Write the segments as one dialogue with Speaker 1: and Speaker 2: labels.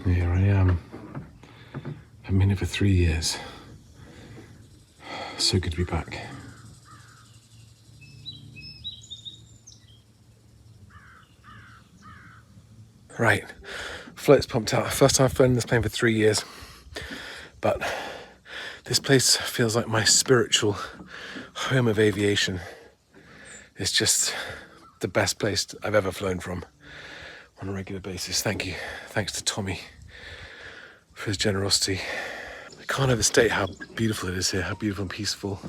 Speaker 1: Here I am. I've been here for 3 years. So good to be back. Right, float's pumped out. First time I've flown this plane for 3 years. But this place feels like my spiritual home of aviation. It's just the best place I've ever flown from on a regular basis. Thank you. Thanks to Tommy for his generosity. I can't overstate how beautiful it is here, how beautiful and peaceful.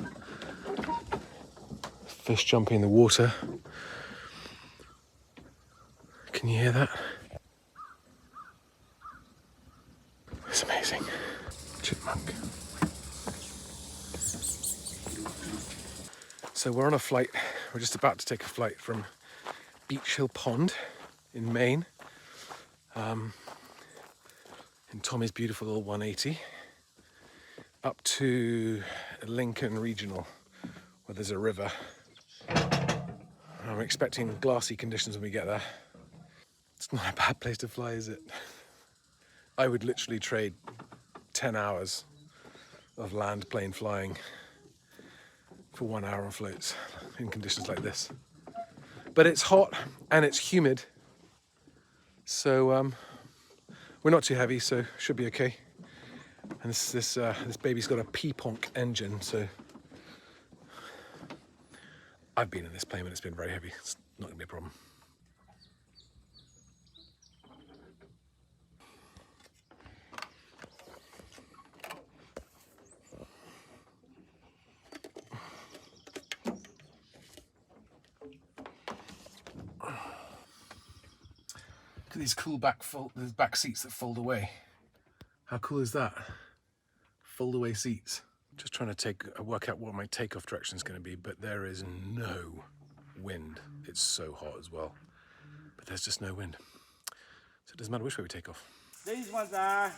Speaker 1: Fish jumping in the water. Can you hear that? It's amazing. Chipmunk. So we're on a flight. We're just about to take a flight from Beach Hill Pond in Maine, in Tommy's beautiful little 180, up to Lincoln Regional, where there's a river. I'm expecting glassy conditions when we get there. It's not a bad place to fly, is it? I would literally trade 10 hours of land plane flying for 1 hour on floats in conditions like this. But it's hot and it's humid, so we're not too heavy, so should be okay. And this baby's got a P-Ponk engine, so I've been in this plane and it's been very heavy. It's not gonna be a problem. Look at these cool back seats that fold away. How cool is that? Fold away seats. Just trying to work out what my takeoff direction is going to be, but there is no wind. It's so hot as well, but there's just no wind. So it doesn't matter which way we take off.
Speaker 2: These ones are,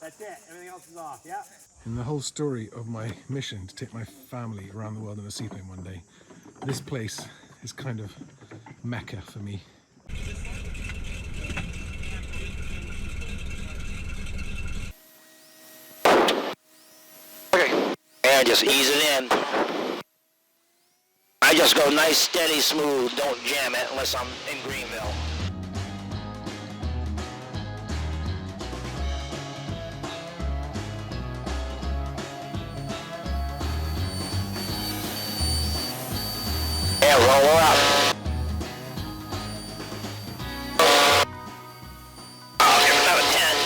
Speaker 2: that's it, everything else is off, yeah?
Speaker 1: In the whole story of my mission to take my family around the world in a seaplane one day, this place is kind of Mecca for me.
Speaker 3: Okay, and just ease it in. I just go nice, steady, smooth, don't jam it unless I'm in Greenville. Yeah, roll her up. I'll give it another 10.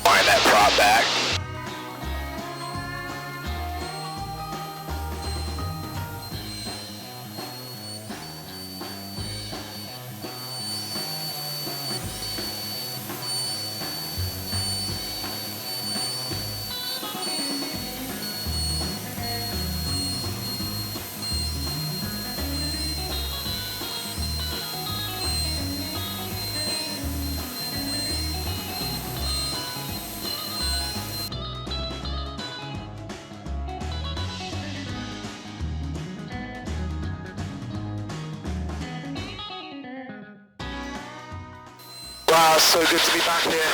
Speaker 3: Wind that prop back. Wow, so good to be back here.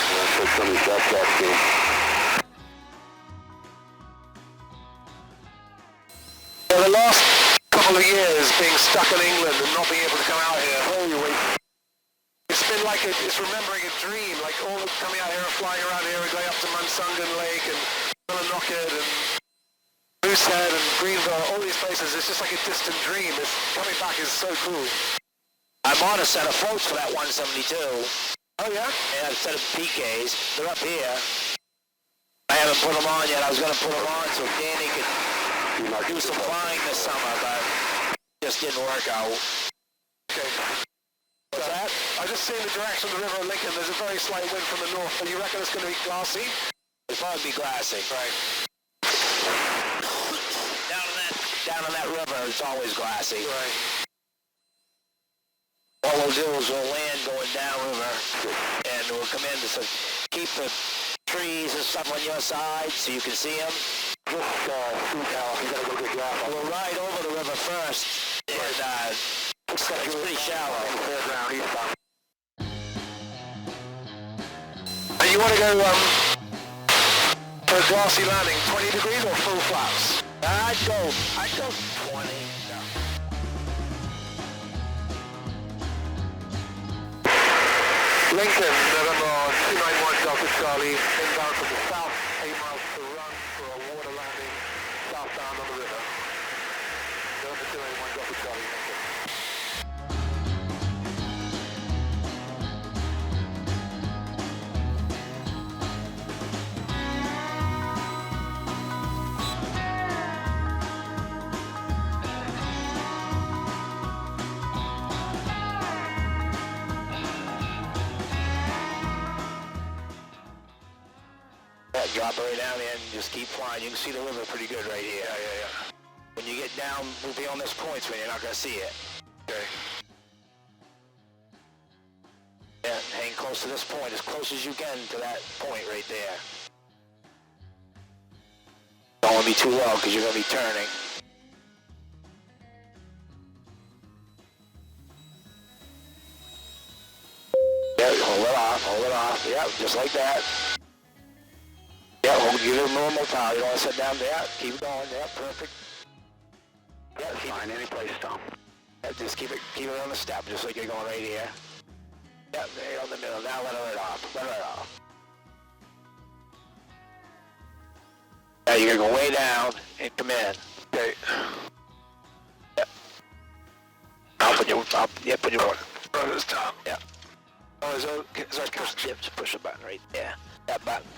Speaker 3: For the last couple of years, being stuck in England and not being able to come out here, holy wait. It's been like it's remembering a dream, like all coming out here and flying around here and going up to Mansungan Lake and Millinocket and Moosehead and Greenville, all these places. It's just like a distant dream. Coming back is so cool. I'm on a set of floats for that 172. Oh yeah? Yeah, a set of PKs. They're up here. I haven't put them on yet. I was going to put them on so Danny could do some flying this summer, but it just didn't work out. Okay. What's that? I just see in the direction of the river of Lincoln, there's a very slight wind from the north. Do you reckon it's going to be glassy? It'll probably be glassy. Right. Down in that river, it's always glassy. Right. What we'll do is we'll land going downriver, and we'll come in to keep the trees and stuff on your side so you can see them? Just scoot now. You gotta go get gas. We'll ride over the river first. And it's pretty shallow. Fairground eastbound. And you want to go for a glassy landing, 20 degrees or full flaps? I'd go 20. Lincoln, November 291 Delta Charlie, inbound from the south, 8 miles to run for a water landing, southbound on the river. November 291 Delta Charlie, Lincoln. Drop it right down there and just keep flying. You can see the river pretty good right here. Yeah. When you get down, we'll be on this point when you're not going to see it. Okay. Yeah, hang close to this point, as close as you can to that point right there. Don't want to be too low because you're going to be turning. Yeah, hold it off. Yeah, just like that. Yeah, hold, give it a normal power. You don't want to sit down there. Keep going. Yeah, perfect. Yeah, fine. Any place, Tom. Yeah, just keep it on the step, just like you're going right here. Yeah, right on the middle. Now let it off. Let it off. Yeah, you're gonna go way down and come in. Okay. Yeah. Put your on this top. Yeah. Oh, is that just push the button right there. That button.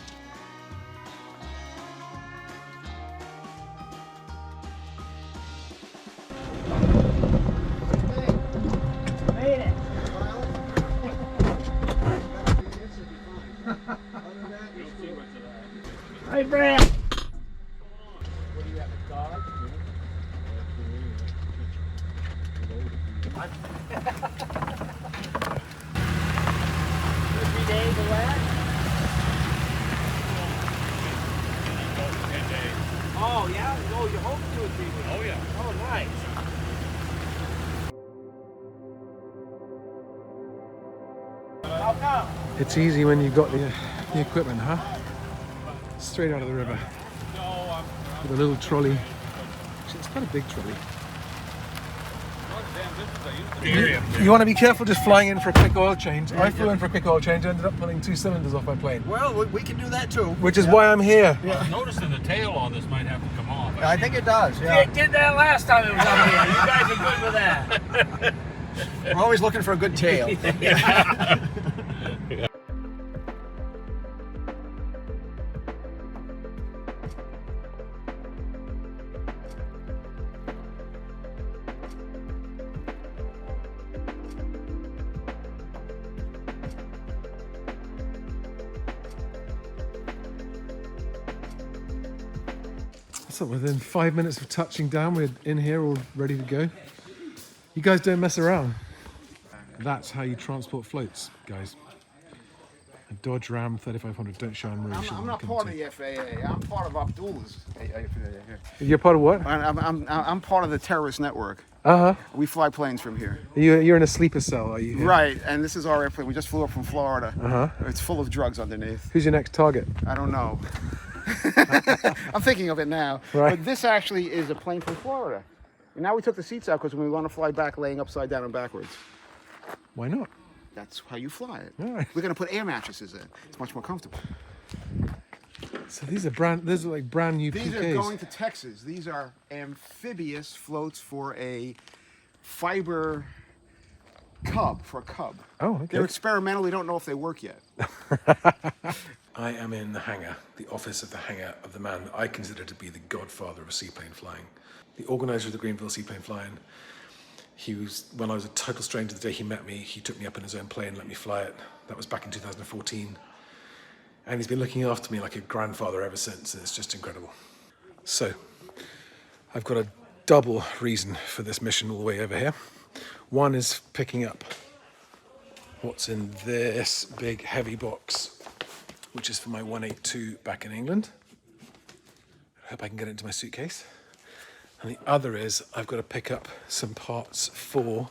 Speaker 2: Made it. Hey, Brad. What do you have, a dog? 3 days of that? Oh, yeah? Oh, you're home 2 or 3 weeks? Oh, yeah. Oh, nice. How come?
Speaker 1: It's easy when you've got the equipment, huh? Straight out of the river. With a little trolley. Actually, it's quite a big trolley. You want to be careful just flying in for a quick oil change. I flew in for a quick oil change, ended up pulling 2 cylinders off my plane.
Speaker 4: Well, we can do that too.
Speaker 1: Which is why I'm here.
Speaker 5: I was noticing the tail on this might have to come off.
Speaker 4: I think it does,
Speaker 2: Yeah, it did that last time it was up here. You guys are good with that.
Speaker 4: We're always looking for a good tail.
Speaker 1: So within 5 minutes of touching down, we're in here all ready to go. You guys don't mess around. That's how you transport floats, guys. A Dodge Ram 3500, don't show them Rouge.
Speaker 4: I'm not part of the FAA. I'm part of Abdul's.
Speaker 1: You're part of what?
Speaker 4: I'm part of the terrorist network.
Speaker 1: Uh-huh.
Speaker 4: We fly planes from here.
Speaker 1: You're in a sleeper cell, are you?
Speaker 4: Right, and this is our airplane. We just flew up from Florida.
Speaker 1: Uh-huh.
Speaker 4: It's full of drugs underneath.
Speaker 1: Who's your next target?
Speaker 4: I don't know. I'm thinking of it now.
Speaker 1: Right.
Speaker 4: But this actually is a plane from Florida. And now we took the seats out because we want to fly back laying upside down and backwards.
Speaker 1: Why not?
Speaker 4: That's how you fly it.
Speaker 1: All right.
Speaker 4: We're going to put air mattresses in. It's much more comfortable.
Speaker 1: So these are like brand new
Speaker 4: These
Speaker 1: PKs.
Speaker 4: are going to Texas. These are amphibious floats for a fiber cub, for a cub.
Speaker 1: Oh, okay.
Speaker 4: They're experimental. We don't know if they work yet.
Speaker 1: I am in the hangar, the office of the hangar of the man that I consider to be the godfather of seaplane flying. The organizer of the Greenville Seaplane Flying. When I was a total stranger the day he met me, he took me up in his own plane and let me fly it. That was back in 2014. And he's been looking after me like a grandfather ever since, and it's just incredible. So, I've got a double reason for this mission all the way over here. One is picking up what's in this big heavy box which is for my 182 back in England. I hope I can get it into my suitcase. And the other is I've got to pick up some parts for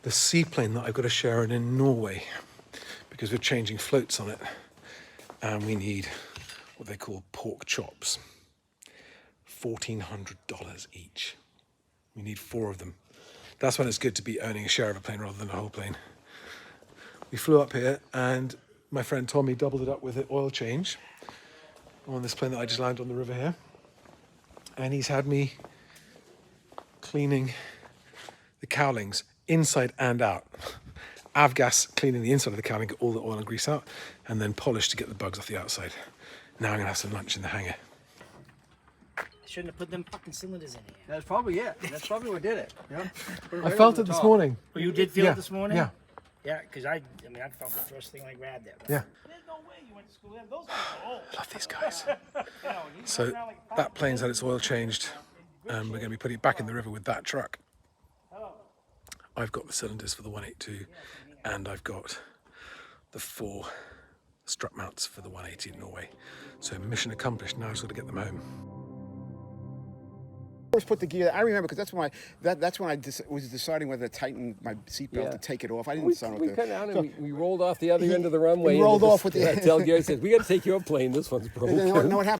Speaker 1: the seaplane that I've got to share in Norway, because we're changing floats on it and we need what they call pork chops. $1,400 each. We need 4 of them. That's when it's good to be owning a share of a plane rather than a whole plane. We flew up here and my friend Tommy doubled it up with an oil change on this plane that I just landed on the river here. And he's had me cleaning the cowlings inside and out. Avgas cleaning the inside of the cowling, get all the oil and grease out, and then polish to get the bugs off the outside. Now I'm gonna have some lunch in the hangar.
Speaker 2: Shouldn't have put them fucking cylinders in here.
Speaker 6: That's probably it. That's probably what did it. Yeah.
Speaker 1: I felt it this morning.
Speaker 2: Oh, you did feel
Speaker 1: Yeah,
Speaker 2: it this morning?
Speaker 1: yeah.
Speaker 2: Yeah, because I felt the first thing I grabbed it.
Speaker 1: Yeah.
Speaker 2: There's no way you went to school. Those guys are old.
Speaker 1: I love these guys. So that plane's had its oil changed and we're going to be putting it back in the river with that truck. I've got the cylinders for the 182 and I've got the 4 strut mounts for the 180 in Norway. So mission accomplished. Now I've just got to get them home.
Speaker 4: First put the gear. I remember because that's when I was deciding whether to tighten my seatbelt to take it off. I didn't decide what
Speaker 6: We
Speaker 4: to.
Speaker 6: cut down and we rolled off the other end of the runway.
Speaker 4: We rolled
Speaker 6: and
Speaker 4: off with the.
Speaker 6: I tell Gary, says, we got to take your plane. This one's broken.
Speaker 4: And then what happened?